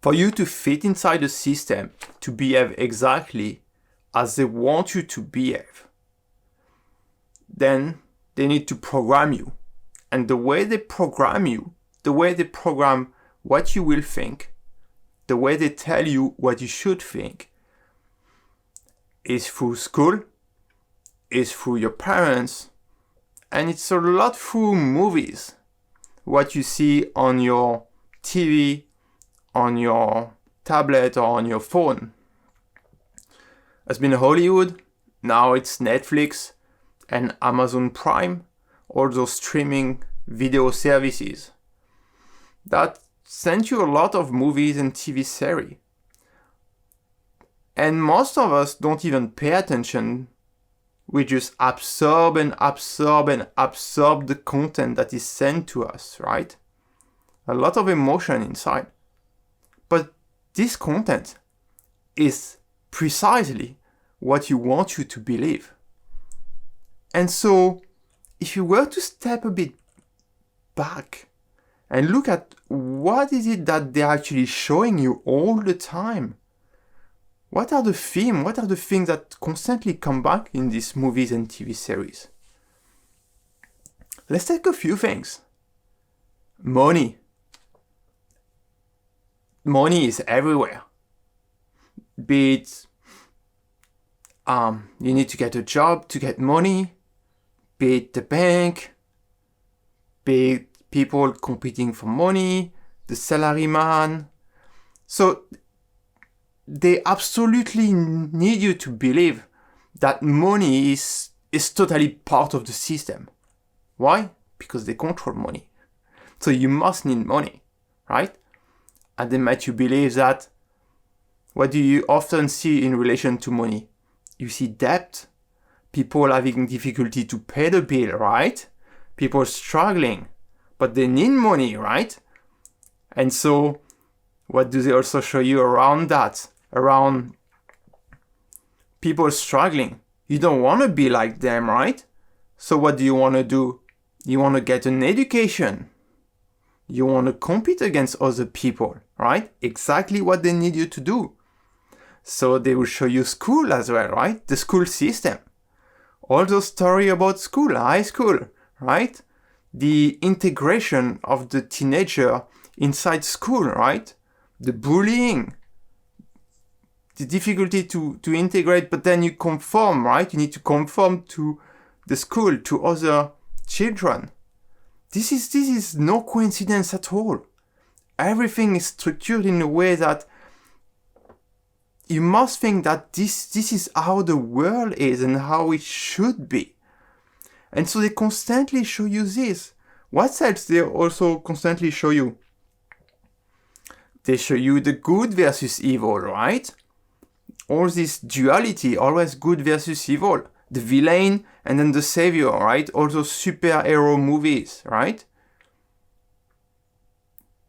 For you to fit inside the system, to behave exactly as they want you to behave, then they need to program you. And the way they program you, the way they program what you will think, the way they tell you what you should think, is through school, is through your parents, and it's a lot through movies. What you see on your TV, on your tablet, or on your phone. It's been Hollywood, now it's Netflix and Amazon Prime, all those streaming video services that send you a lot of movies and TV series. And most of us don't even pay attention. We just absorb the content that is sent to us, right? A lot of emotion inside. But this content is precisely what you want you to believe. And so, if you were to step a bit back and look at what is it that they're actually showing you all the time, what are the themes, what are the things that constantly come back in these movies and TV series? Let's take a few things. Money. Money is everywhere. Be it you need to get a job to get money, be it the bank, be it people competing for money, the salaryman. So they absolutely need you to believe that money is totally part of the system. Why? Because they control money. So you must need money, right? And they make you believe that. What do you often see in relation to money? You see debt, people having difficulty to pay the bill, right? People struggling, but they need money, right? And so, what do they also show you around that? Around people struggling. You don't want to be like them, right? So what do you want to do? You want to get an education. You want to compete against other people, right? Exactly what they need you to do. So they will show you school as well, right? The school system. All those stories about school, high school, right? The integration of the teenager inside school, right? The bullying. The difficulty to integrate, but then you conform, right? You need to conform to the school, to other children. This is no coincidence at all. Everything is structured in a way that you must think that this is how the world is and how it should be. And so they constantly show you this. What else they also constantly show you? They show you the good versus evil, right? All this duality, always good versus evil. The villain and then the savior, right? All those superhero movies, right?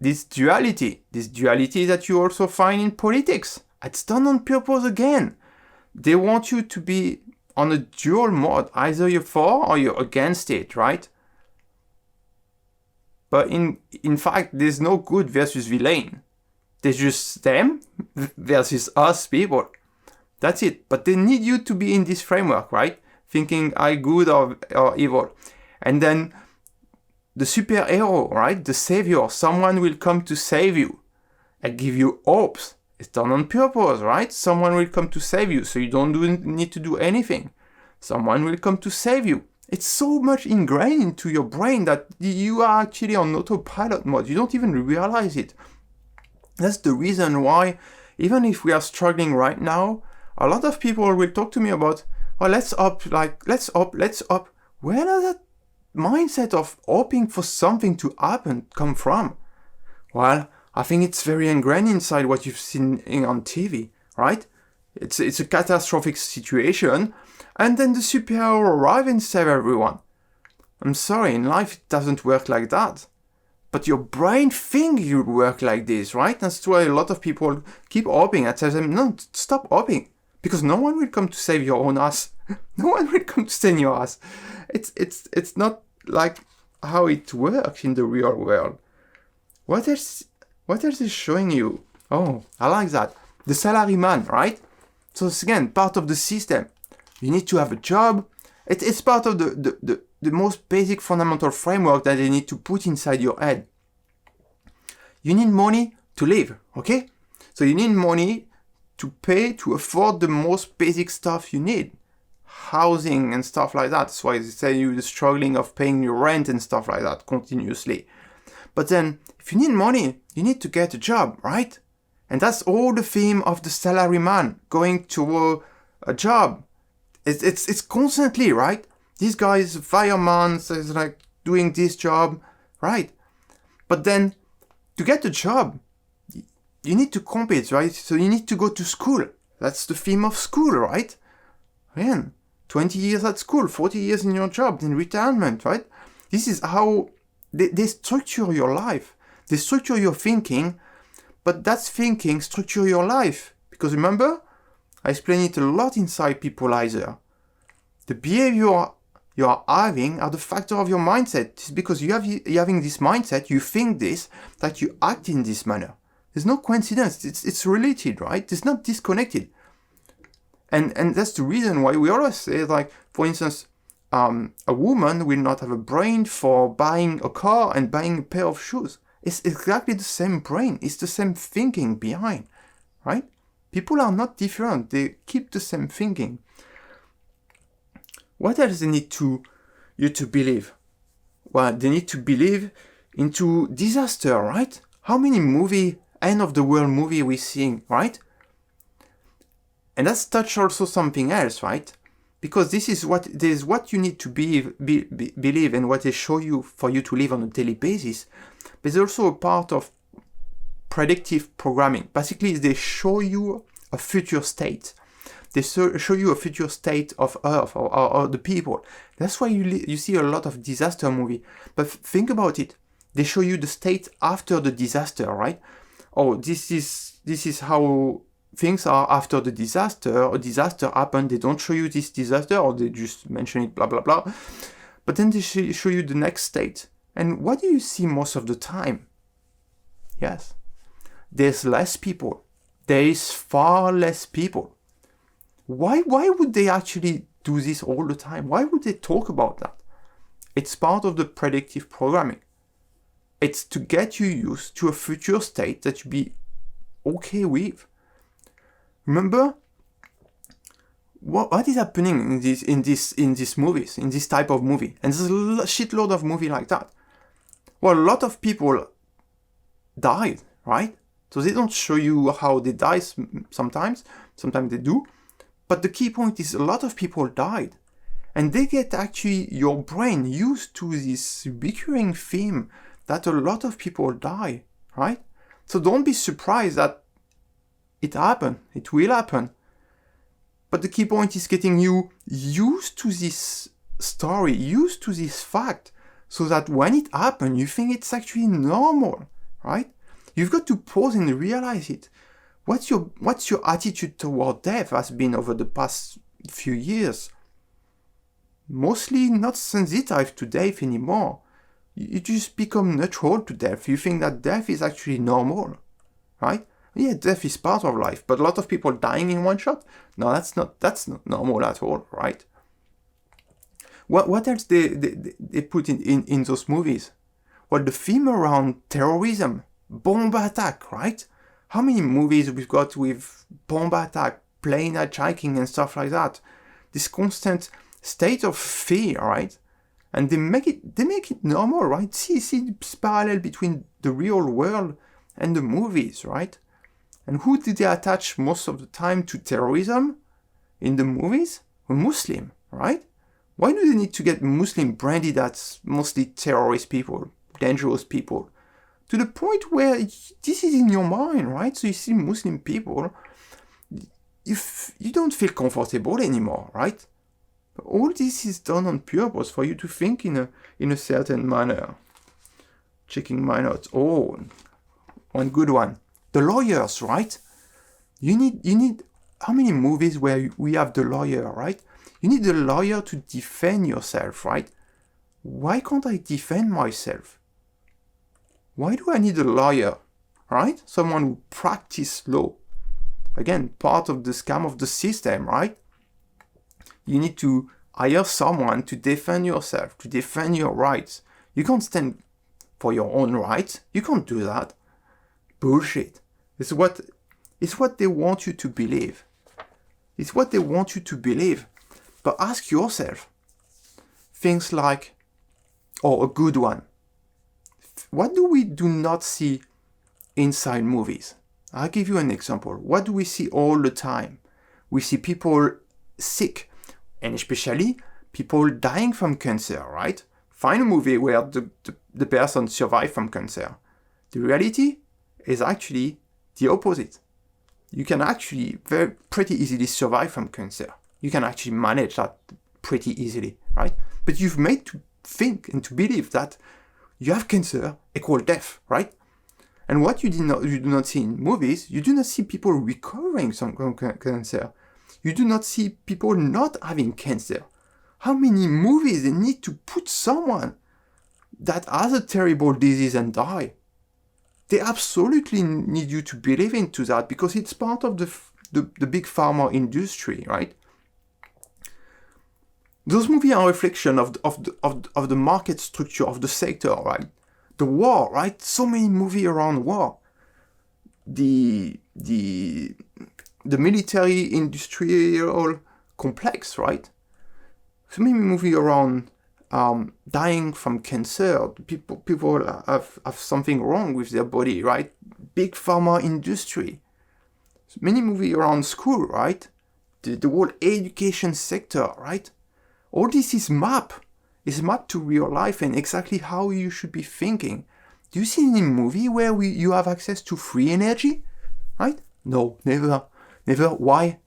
This duality that you also find in politics. It's done on purpose again. They want you to be on a dual mode. Either you're for or you're against it, right? But in fact, there's no good versus villain. There's just them versus us people. That's it. But they need you to be in this framework, right? Thinking I good or evil. And then the superhero, right? The savior. Someone will come to save you and give you hopes. It's done on purpose, right? Someone will come to save you, so you don't need to do anything. Someone will come to save you. It's so much ingrained into your brain that you are actually on autopilot mode. You don't even realize it. That's the reason why, even if we are struggling right now, a lot of people will talk to me about, well, let's up. Where does that mindset of hoping for something to happen come from? Well, I think it's very ingrained inside what you've seen on TV, right? It's a catastrophic situation, and then the superhero arrive and save everyone. I'm sorry, in life it doesn't work like that. But your brain thinks you'll work like this, right? That's why a lot of people keep hoping. I tell them, no, stop hoping. Because no one will come to save your own ass. No one will come to save your ass. It's not like how it works in the real world. What else is showing you? Oh, I like that. The salaryman, right? So it's again part of the system. You need to have a job. It's part of the most basic fundamental framework that they need to put inside your head. You need money to live, okay? So you need money to pay, to afford the most basic stuff you need. Housing and stuff like that. That's why they say you're struggling of paying your rent and stuff like that continuously. But then, if you need money, you need to get a job, right? And that's all the theme of the salaryman, going to a job. It's constantly, right? This guy is a fireman, so he's like doing this job, right? But then, to get a job, you need to compete, right? So you need to go to school. That's the theme of school, right? Again, 20 years at school, 40 years in your job, in retirement, right? This is how they structure your life. They structure your thinking, but that thinking structure your life. Because remember, I explain it a lot inside Peopleizer. The behavior you are having are the factor of your mindset. It's because you're having this mindset, you think this, that you act in this manner. There's no coincidence. It's related, right? It's not disconnected. And that's the reason why we always say, like, for instance, a woman will not have a brain for buying a car and buying a pair of shoes. It's exactly the same brain. It's the same thinking behind, right? People are not different. They keep the same thinking. What else they need you to believe? Well, they need to believe into disaster, right? How many end of the world movie we seeing, right? And that's touch also something else, right? Because this is what you need to believe and what they show you for you to live on a daily basis. But there's also a part of predictive programming. Basically, they show you a future state. They show you a future state of Earth or the people. That's why you see a lot of disaster movie. But think about it. They show you the state after the disaster, right? Oh, this is how things are after the disaster. A disaster happened. They don't show you this disaster, or they just mention it, blah blah blah. But then they show you the next state. And what do you see most of the time? Yes, there's less people. There is far less people. Why would they actually do this all the time? Why would they talk about that? It's part of the predictive programming. It's to get you used to a future state that you be okay with. Remember what is happening in these movies, in this type of movie, and there's a shitload of movie like that. Well, a lot of people died, right? So they don't show you how they die sometimes they do, but the key point is a lot of people died, and they get actually your brain used to this recurring theme that a lot of people die, right? So don't be surprised that it happened. It will happen. But the key point is getting you used to this story, used to this fact, so that when it happens, you think it's actually normal, right? You've got to pause and realize it. What's your attitude toward death has been over the past few years? Mostly not sensitive to death anymore. You just become neutral to death. You think that death is actually normal, right? Yeah, death is part of life, but a lot of people dying in one shot? No, that's not normal at all, right? What else they put in those movies? Well, the theme around terrorism, bomb attack, right? How many movies we've got with bomb attack, plane hijacking and stuff like that? This constant state of fear, right? And they make it normal, right? See this parallel between the real world and the movies, right? And who did they attach most of the time to terrorism in the movies? A Muslim, right? Why do they need to get Muslim branded as mostly terrorist people, dangerous people? To the point where this is in your mind, right? So you see Muslim people, you don't feel comfortable anymore, right? But all this is done on purpose for you to think in a certain manner. Checking my notes. Oh, one good one. The lawyers, right? You need how many movies where we have the lawyer, right? You need the lawyer to defend yourself, right? Why can't I defend myself? Why do I need a lawyer, right? Someone who practice law. Again, part of the scam of the system, right? You need to hire someone to defend yourself, to defend your rights. You can't stand for your own rights. You can't do that. Bullshit. It's what they want you to believe. It's what they want you to believe. But ask yourself things like, or a good one, what do we do not see inside movies? I'll give you an example. What do we see all the time? We see people sick, and especially people dying from cancer, right? Find a movie where the person survived from cancer. The reality is actually the opposite. You can actually pretty easily survive from cancer. You can actually manage that pretty easily, right? But you've made to think and to believe that you have cancer equal death, right? And what you do not see in movies, you do not see people recovering from cancer. You do not see people not having cancer. How many movies they need to put someone that has a terrible disease and die? They absolutely need you to believe into that because it's part of the big pharma industry, right? Those movies are a reflection of the market structure of the sector, right? The war, right? So many movies around war. The military industrial complex, right? So many movies around dying from cancer. People have something wrong with their body, right? Big pharma industry. So many movies around school, right? The whole education sector, right? All this is mapped to real life and exactly how you should be thinking. Do you see any movie where you have access to free energy? Right? No, never. Why?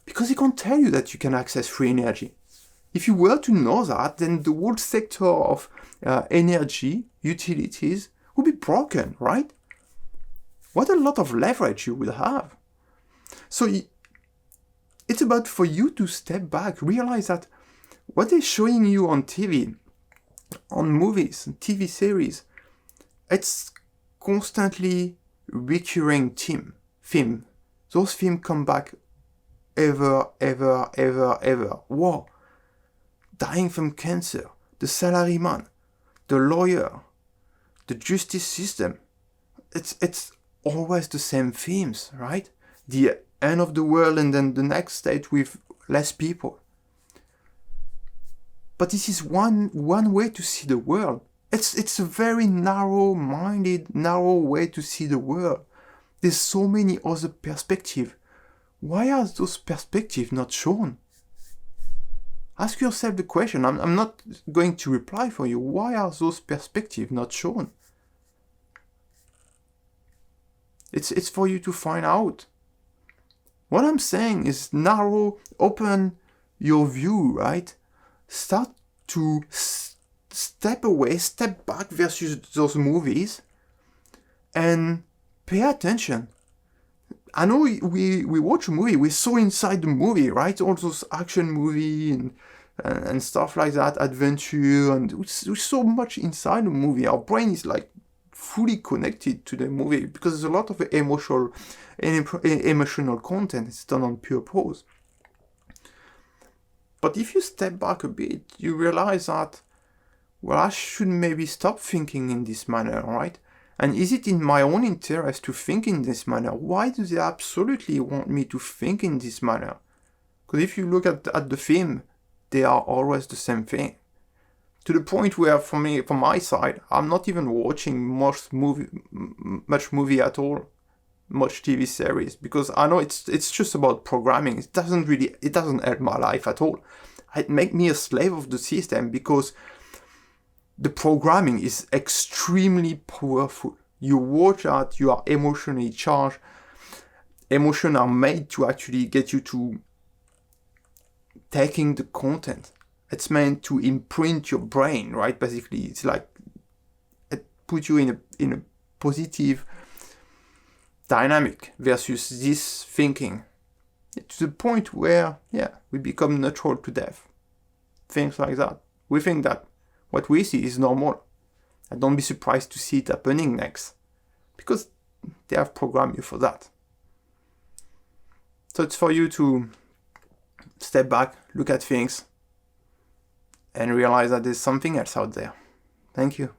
Because they can't tell you that you can access free energy. If you were to know that, then the whole sector of energy, utilities, would be broken, right? What a lot of leverage you would have. So it's about for you to step back, realize that what they're showing you on TV, on movies, TV series, it's constantly recurring theme. Those themes come back ever. War, dying from cancer, the salaryman, the lawyer, the justice system. It's always the same themes, right? The end of the world and then the next state with less people. But this is one way to see the world. It's a very narrow-minded, narrow way to see the world. There's so many other perspectives. Why are those perspectives not shown? Ask yourself the question. I'm not going to reply for you. Why are those perspectives not shown? It's for you to find out. What I'm saying is open your view, right? Start to step back versus those movies and pay attention. I know we watch a movie, we're so inside the movie, right? All those action movie and stuff like that, adventure, and we're so much inside the movie. Our brain is like fully connected to the movie because there's a lot of emotional content. It's done on purpose. But if you step back a bit, you realize that, well, I should maybe stop thinking in this manner, right? And is it in my own interest to think in this manner? Why do they absolutely want me to think in this manner? Because if you look at the film, they are always the same thing. To the point where, from my side, I'm not even watching much movie at all, much TV series, because I know it's just about programming. It doesn't help my life at all. It make me a slave of the system because the programming is extremely powerful. You watch that, you are emotionally charged. Emotions are made to actually get you to taking the content. It's meant to imprint your brain, right? Basically, it's like it puts you in a positive dynamic versus this thinking. To the point where, we become neutral to death. Things like that. We think that what we see is normal. And don't be surprised to see it happening next. because they have programmed you for that. So it's for you to step back, look at things, and realize that there's something else out there. Thank you.